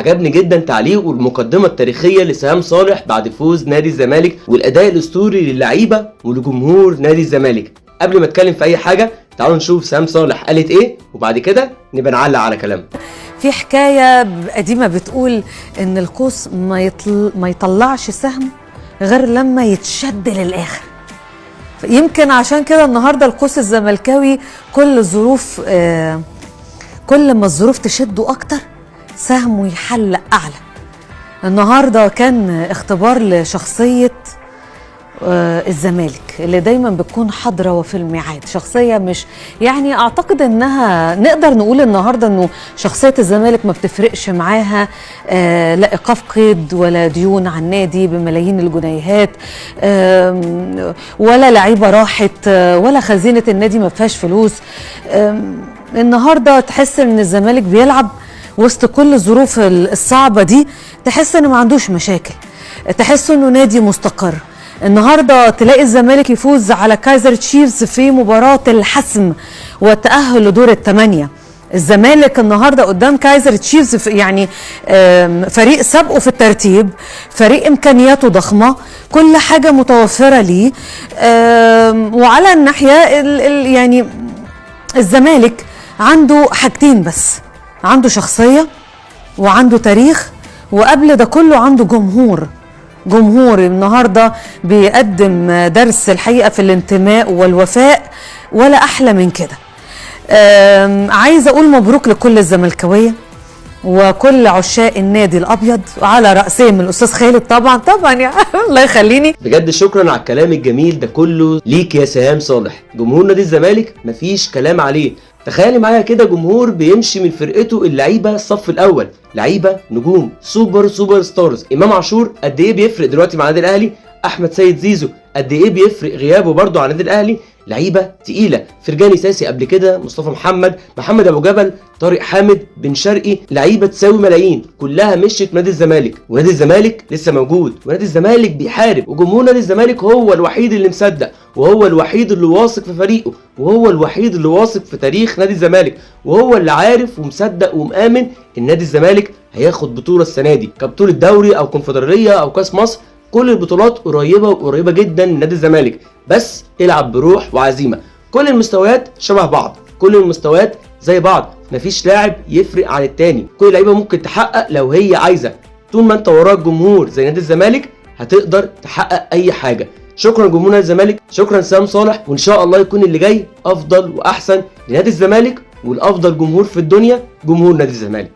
عجبني جدا تعليق والمقدمه التاريخيه لسهام صالح بعد فوز نادي الزمالك والاداء الاسطوري للعيبه ولجمهور نادي الزمالك. قبل ما اتكلم في اي حاجه تعالوا نشوف سهام صالح قالت ايه وبعد كده نبقى نعلق على كلامها. في حكايه قديمه بتقول ان القوس ما يطلعش سهم غير لما يتشد للاخر. يمكن عشان كده النهارده القوس الزملكاوي كل ما الظروف تشده اكتر سهمه يحلق اعلى. النهارده كان اختبار لشخصيه الزمالك اللي دايما بتكون حاضره وفي الميعاد، شخصيه مش يعني اعتقد انها نقدر نقول النهارده انه شخصيه الزمالك ما بتفرقش معاها لا ايقاف قيد ولا ديون على النادي بملايين الجنيهات ولا لعيبه راحت ولا خزينه النادي ما فيهاش فلوس. النهارده تحس ان الزمالك بيلعب وسط كل الظروف الصعبه دي، تحس انه ما عندوش مشاكل، تحس انه نادي مستقر. النهارده تلاقي الزمالك يفوز على كايزر تشيفز في مباراه الحسم والتاهل لدور الثمانيه. الزمالك النهارده قدام كايزر تشيفز يعني فريق سابقه في الترتيب، فريق امكانياته ضخمه، كل حاجه متوفره ليه. وعلى الناحيه يعني الزمالك عنده حاجتين بس، عنده شخصيه وعنده تاريخ، وقبل ده كله عنده جمهور النهارده بيقدم درس الحقيقه في الانتماء والوفاء ولا احلى من كده. عايزه اقول مبروك لكل الزملكاويه وكل عشاق النادي الابيض وعلى راسهم الاستاذ خالد طبعا يا الله يخليني. بجد شكرا على الكلام الجميل ده كله ليك يا سهام صالح. جمهور نادي الزمالك مفيش كلام عليه. تخيلي معايا كده جمهور بيمشي من فرقته اللعيبه الصف الاول، لعيبه نجوم سوبر ستارز. امام عاشور قد ايه بيفرق دلوقتي مع النادي الاهلي، احمد سيد زيزو قد ايه بيفرق غيابه برده على النادي الاهلي، لعيبه تقيله. فرجاني ساسي قبل كده، مصطفى محمد ابو جبل، طارق حامد، بن شرقي، لعيبه تساوي ملايين كلها مشيت نادي الزمالك، ونادي الزمالك لسه موجود، ونادي الزمالك بيحارب، وجمهور نادي الزمالك هو الوحيد اللي مصدق، وهو الوحيد اللي واثق في فريقه، وهو الوحيد اللي واثق في تاريخ نادي الزمالك، وهو اللي عارف ومصدق ومآمن ان نادي الزمالك هياخد بطوله السنه دي كبطوله دوري او كونفدراليه او كاس مصر. كل البطولات قريبه جدا من نادي الزمالك، بس العب بروح وعزيمه. كل المستويات شبه بعض، كل المستويات زي بعض، مفيش لاعب يفرق عن التاني، كل اللعيبه ممكن تحقق لو هي عايزه. طول ما انت وراك جمهور زي نادي الزمالك هتقدر تحقق اي حاجه. شكرا جمهور نادي الزمالك، شكرا سهام صالح، وان شاء الله يكون اللي جاي افضل واحسن لنادي الزمالك، والافضل جمهور في الدنيا جمهور نادي الزمالك.